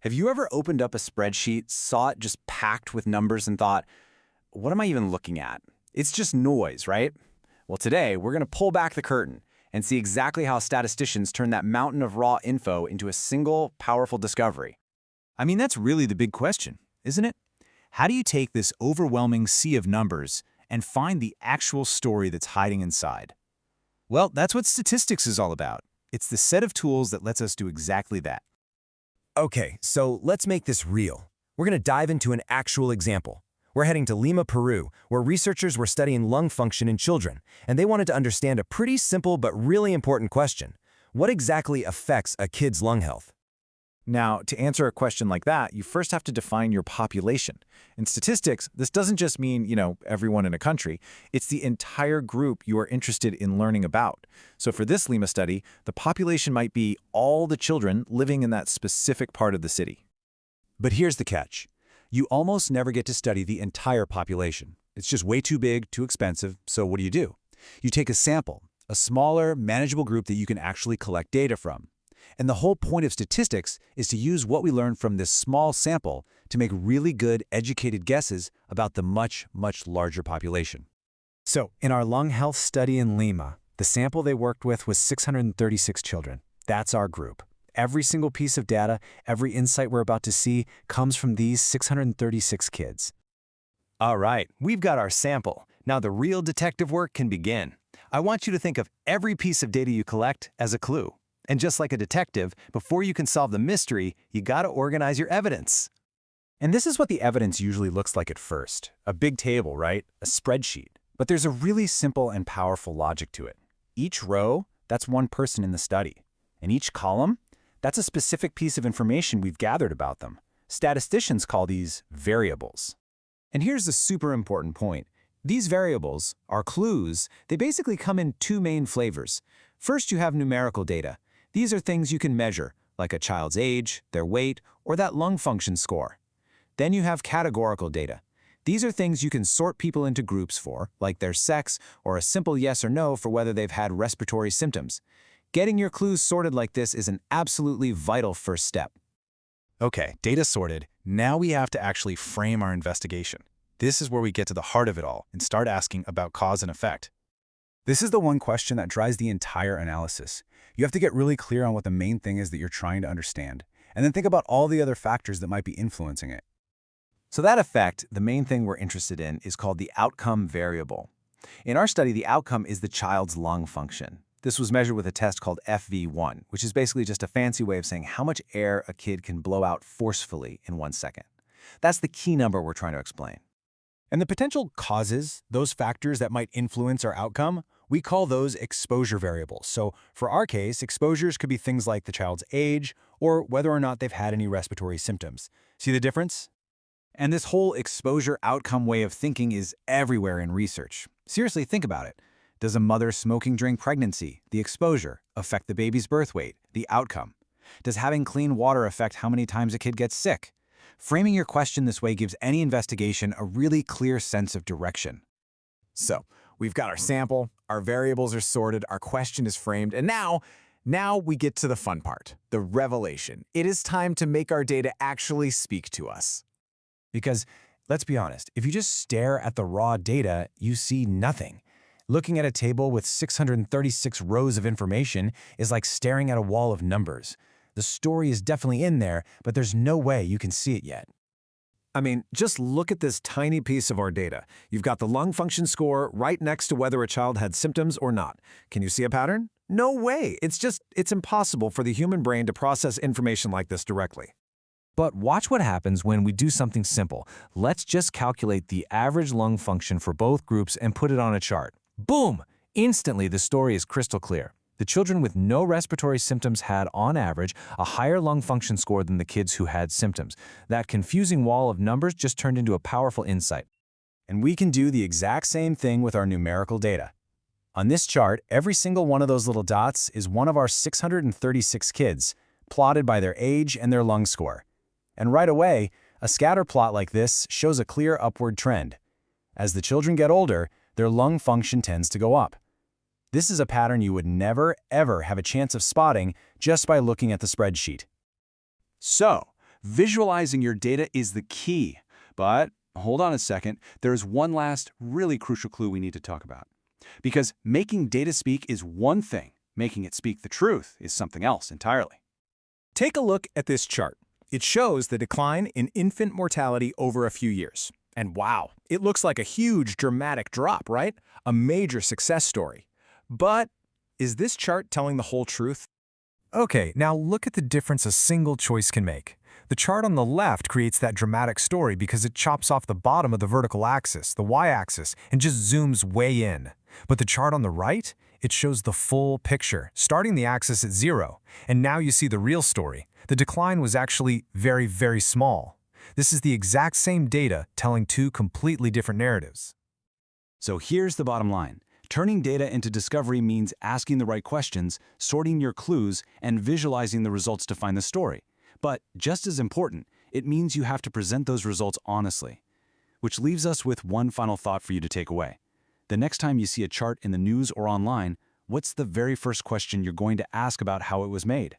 Have you ever opened up a spreadsheet, saw it just packed with numbers and thought, what am I even looking at? It's just noise, right? Well, today we're going to pull back the curtain and see exactly how statisticians turn that mountain of raw info into a single, powerful discovery. I mean, that's really the big question, isn't it? How do you take this overwhelming sea of numbers and find the actual story that's hiding inside? Well, that's what statistics is all about. It's the set of tools that lets us do exactly that. Okay, so let's make this real. We're going to dive into an actual example. We're heading to Lima, Peru, where researchers were studying lung function in children, and they wanted to understand a pretty simple but really important question. What exactly affects a kid's lung health? Now, to answer a question like that, you first have to define your population. In statistics, this doesn't just mean, everyone in a country. It's the entire group you are interested in learning about. So for this Lima study, the population might be all the children living in that specific part of the city. But here's the catch. You almost never get to study the entire population. It's just way too big, too expensive, so what do? You take a sample, a smaller, manageable group that you can actually collect data from. And the whole point of statistics is to use what we learn from this small sample to make really good, educated guesses about the much, much larger population. So, in our lung health study in Lima, the sample they worked with was 636 children. That's our group. Every single piece of data, every insight we're about to see, comes from these 636 kids. All right, we've got our sample. Now the real detective work can begin. I want you to think of every piece of data you collect as a clue. And just like a detective, before you can solve the mystery, you gotta organize your evidence. And this is what the evidence usually looks like at first. A big table, right? A spreadsheet. But there's a really simple and powerful logic to it. Each row, that's one person in the study. And each column, that's a specific piece of information we've gathered about them. Statisticians call these variables. And here's the super important point. These variables, our clues, they basically come in two main flavors. First, you have numerical data. These are things you can measure, like a child's age, their weight, or that lung function score. Then you have categorical data. These are things you can sort people into groups for, like their sex, or a simple yes or no for whether they've had respiratory symptoms. Getting your clues sorted like this is an absolutely vital first step. Okay, data sorted. Now we have to actually frame our investigation. This is where we get to the heart of it all and start asking about cause and effect. This is the one question that drives the entire analysis. You have to get really clear on what the main thing is that you're trying to understand, and then think about all the other factors that might be influencing it. So that effect, the main thing we're interested in, is called the outcome variable. In our study, the outcome is the child's lung function. This was measured with a test called FV1, which is basically just a fancy way of saying how much air a kid can blow out forcefully in 1 second. That's the key number we're trying to explain. And the potential causes, those factors that might influence our outcome, we call those exposure variables. So for our case, exposures could be things like the child's age or whether or not they've had any respiratory symptoms. See the difference? And this whole exposure outcome way of thinking is everywhere in research. Seriously, think about it. Does a mother smoking during pregnancy, the exposure, affect the baby's birth weight, the outcome? Does having clean water affect how many times a kid gets sick? Framing your question this way gives any investigation a really clear sense of direction. So, we've got our sample, our variables are sorted, our question is framed, and now we get to the fun part, the revelation. It is time to make our data actually speak to us. Because, let's be honest, if you just stare at the raw data, you see nothing. Looking at a table with 636 rows of information is like staring at a wall of numbers. The story is definitely in there, but there's no way you can see it yet. I mean, just look at this tiny piece of our data. You've got the lung function score right next to whether a child had symptoms or not. Can you see a pattern? No way. It's impossible for the human brain to process information like this directly. But watch what happens when we do something simple. Let's just calculate the average lung function for both groups and put it on a chart. Boom! Instantly, the story is crystal clear. The children with no respiratory symptoms had, on average, a higher lung function score than the kids who had symptoms. That confusing wall of numbers just turned into a powerful insight. And we can do the exact same thing with our numerical data. On this chart, every single one of those little dots is one of our 636 kids, plotted by their age and their lung score. And right away, a scatter plot like this shows a clear upward trend. As the children get older, their lung function tends to go up. This is a pattern you would never, ever have a chance of spotting just by looking at the spreadsheet. So, Visualizing your data is the key. But hold on a second, there's one last really crucial clue we need to talk about. Because making data speak is one thing, making it speak the truth is something else entirely. Take a look at this chart. It shows the decline in infant mortality over a few years. And wow, it looks like a huge dramatic drop, right? A major success story. But is this chart telling the whole truth? Okay, now look at the difference a single choice can make. The chart on the left creates that dramatic story because it chops off the bottom of the vertical axis, the y-axis, and just zooms way in. But the chart on the right, it shows the full picture, starting the axis at 0. And now you see the real story. The decline was actually very, very small. This is the exact same data telling two completely different narratives. So here's the bottom line. Turning data into discovery means asking the right questions, sorting your clues, and visualizing the results to find the story. But just as important, it means you have to present those results honestly. Which leaves us with one final thought for you to take away. The next time you see a chart in the news or online, what's the very first question you're going to ask about how it was made?